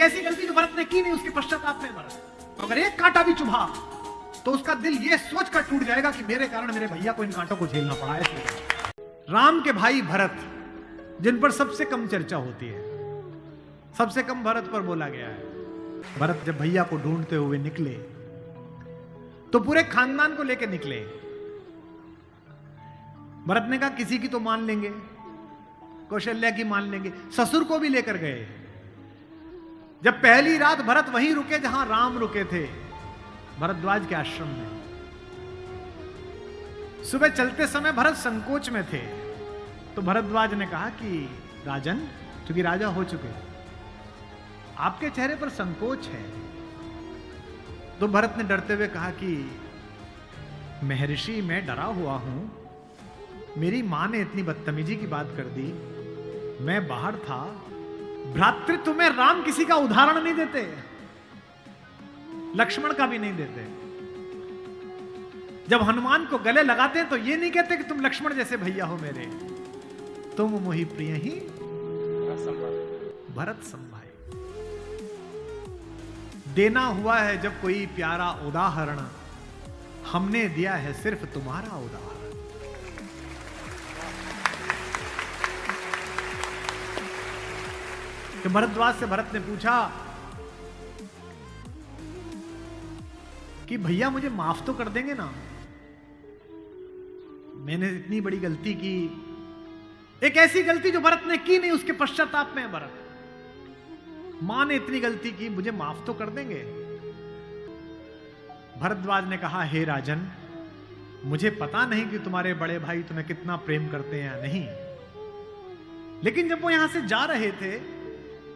एक ऐसी गलती जो भरत ने की नहीं, उसके पश्चाताप में भरत। अगर एक कांटा भी चुभा तो उसका दिल ये सोच कर टूट जाएगा कि मेरे कारण मेरे भैया को इन कांटों को झेलना पड़ा है। राम के भाई भरत, जिन पर सबसे कम चर्चा होती है, सबसे कम भरत पर बोला गया है। भरत जब भैया को ढूंढते हुए निकले तो पूरे खानदान को लेकर निकले। भरत ने कहा किसी की तो मान लेंगे, कौशल्या की मान लेंगे, ससुर को भी लेकर गए। जब पहली रात भरत वहीं रुके जहां राम रुके थे, भरद्वाज के आश्रम में। सुबह चलते समय भरत संकोच में थे, तो भरद्वाज ने कहा कि राजन, क्योंकि राजा हो चुके, आपके चेहरे पर संकोच है। तो भरत ने डरते हुए कहा कि महर्षि, मैं डरा हुआ हूं, मेरी मां ने इतनी बदतमीजी की बात कर दी, मैं बाहर था। भ्रातृत्व में राम किसी का उदाहरण नहीं देते, लक्ष्मण का भी नहीं देते। जब हनुमान को गले लगाते हैं तो ये नहीं कहते कि तुम लक्ष्मण जैसे भैया हो मेरे, तुम मोहि प्रिय ही भरत संभाए। देना हुआ है जब कोई प्यारा उदाहरण, हमने दिया है सिर्फ तुम्हारा उदाहरण। कि भरद्वाज से भरत ने पूछा कि भैया मुझे माफ तो कर देंगे ना, मैंने इतनी बड़ी गलती की। एक ऐसी गलती जो भरत ने की नहीं, उसके पश्चाताप में भरत। मां ने इतनी गलती की, मुझे माफ तो कर देंगे। भरद्वाज ने कहा, हे राजन, मुझे पता नहीं कि तुम्हारे बड़े भाई तुम्हें कितना प्रेम करते हैं या नहीं, लेकिन जब वो यहां से जा रहे थे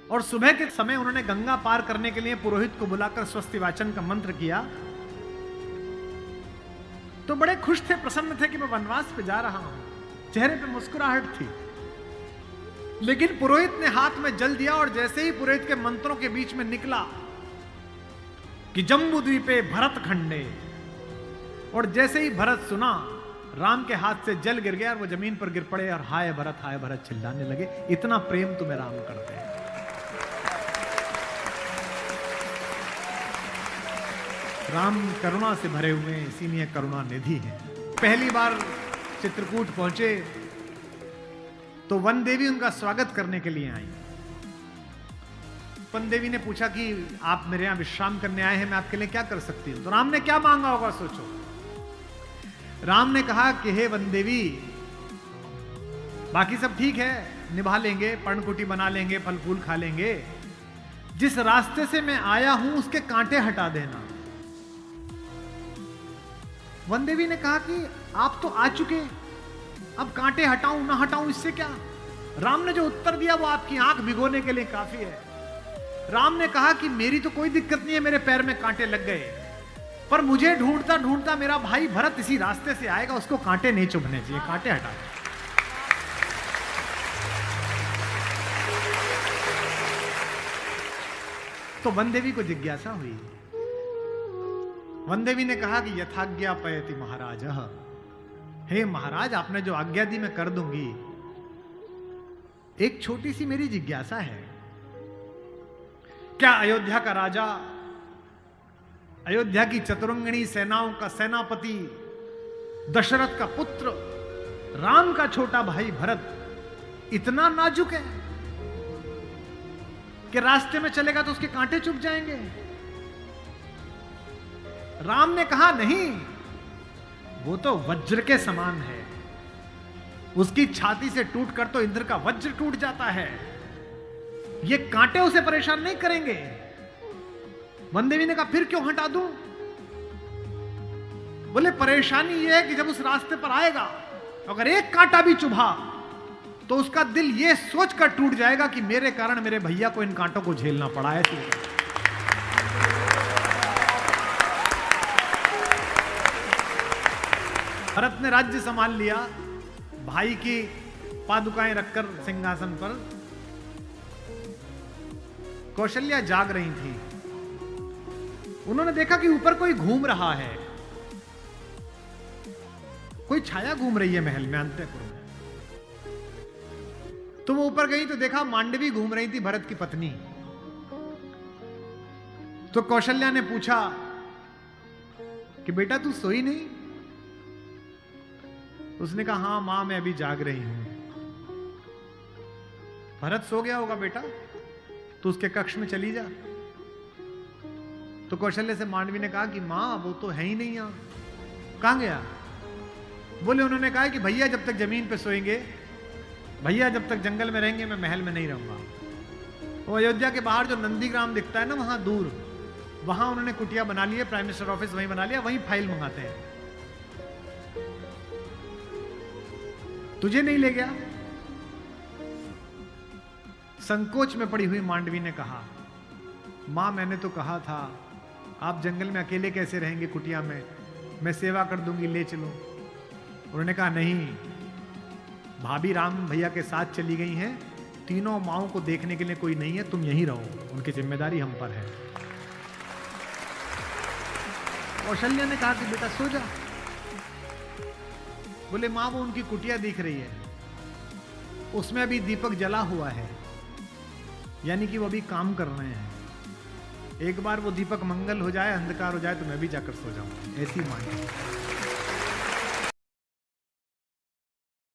और सुबह के समय उन्होंने गंगा पार करने के लिए पुरोहित को बुलाकर स्वस्ति वाचन का मंत्र किया, तो बड़े खुश थे, प्रसन्न थे कि मैं वनवास पे जा रहा हूं। चेहरे पे मुस्कुराहट थी। लेकिन पुरोहित ने हाथ में जल दिया और जैसे ही पुरोहित के मंत्रों के बीच में निकला कि जम्बू द्वीपे भरत खंडे, और जैसे ही भरत सुना, राम के हाथ से जल गिर गया और वो जमीन पर गिर पड़े और हाय भरत चिल्लाने लगे। इतना प्रेम तुम्हें राम करते हैं। राम करुणा से भरे हुए, इसीलिए करुणा निधि है। पहली बार चित्रकूट पहुंचे तो वन देवी उनका स्वागत करने के लिए आई। वन देवी ने पूछा कि आप मेरे यहां विश्राम करने आए हैं, मैं आपके लिए क्या कर सकती हूं। तो राम ने क्या मांगा होगा सोचो। राम ने कहा कि हे वन देवी, बाकी सब ठीक है, निभा लेंगे, पर्णकुटी बना लेंगे, फल फूल खा लेंगे, जिस रास्ते से मैं आया हूं उसके कांटे हटा देना। वन देवी ने कहा कि आप तो आ चुके, अब कांटे हटाऊं ना हटाऊं इससे क्या। राम ने जो उत्तर दिया वो आपकी आंख भिगोने के लिए काफी है। राम ने कहा कि मेरी तो कोई दिक्कत नहीं है, मेरे पैर में कांटे लग गए, पर मुझे ढूंढता ढूंढता मेरा भाई भरत इसी रास्ते से आएगा, उसको कांटे नहीं चुभने चाहिए, कांटे हटा दे। तो वन देवी को जिज्ञासा हुई। वन देवी ने कहा कि यथाज्ञा पयति महाराज, हे महाराज, आपने जो आज्ञा दी मैं कर दूंगी। एक छोटी सी मेरी जिज्ञासा है, क्या अयोध्या का राजा, अयोध्या की चतुरंगिणी सेनाओं का सेनापति, दशरथ का पुत्र, राम का छोटा भाई भरत इतना नाजुक है कि रास्ते में चलेगा तो उसके कांटे चुभ जाएंगे? राम ने कहा नहीं, वो तो वज्र के समान है, उसकी छाती से टूटकर तो इंद्र का वज्र टूट जाता है, ये कांटे उसे परेशान नहीं करेंगे। वन देवी ने कहा फिर क्यों हटा दूं? बोले परेशानी यह है कि जब उस रास्ते पर आएगा, अगर एक कांटा भी चुभा तो उसका दिल यह सोचकर टूट जाएगा कि मेरे कारण मेरे भैया को इन कांटों को झेलना पड़ा है। भरत ने राज्य संभाल लिया, भाई की पादुकाएं रखकर सिंहासन पर। कौशल्या जाग रही थी, उन्होंने देखा कि ऊपर कोई घूम रहा है, कोई छाया घूम रही है महल में, अंतःपुर में। तो वो ऊपर गई तो देखा मांडवी घूम रही थी, भरत की पत्नी। तो कौशल्या ने पूछा कि बेटा तू सोई नहीं? उसने कहा हां मां मैं अभी जाग रही हूं। भरत सो गया होगा बेटा, तो उसके कक्ष में चली जा। तो कौशल्य से मांडवी ने कहा कि मां वो तो है ही नहीं यहां, कहां गया? बोले उन्होंने कहा कि भैया जब तक जमीन पे सोएंगे, भैया जब तक जंगल में रहेंगे, मैं महल में नहीं रहूंगा। वो अयोध्या के बाहर जो नंदीग्राम दिखता है ना वहां दूर, वहां उन्होंने कुटिया बना ली है, प्राइम मिनिस्टर ऑफिस वहीं बना लिया, वहीं फाइल मंगाते हैं। तुझे नहीं ले गया? संकोच में पड़ी हुई मांडवी ने कहा मां मैंने तो कहा था आप जंगल में अकेले कैसे रहेंगे कुटिया में, मैं सेवा कर दूंगी, ले चलो। उन्होंने कहा नहीं, भाभी राम भैया के साथ चली गई हैं, तीनों माओं को देखने के लिए कोई नहीं है, तुम यहीं रहो, उनकी जिम्मेदारी हम पर है। कौशल्या ने कहा कि बेटा सो जा। बोले मां वो उनकी कुटिया दिख रही है, उसमें अभी दीपक जला हुआ है, यानी कि वो अभी काम कर रहे हैं। एक बार वो दीपक मंगल हो जाए, अंधकार हो जाए तो मैं भी जाकर सो जाऊंगा, ऐसी मांगी।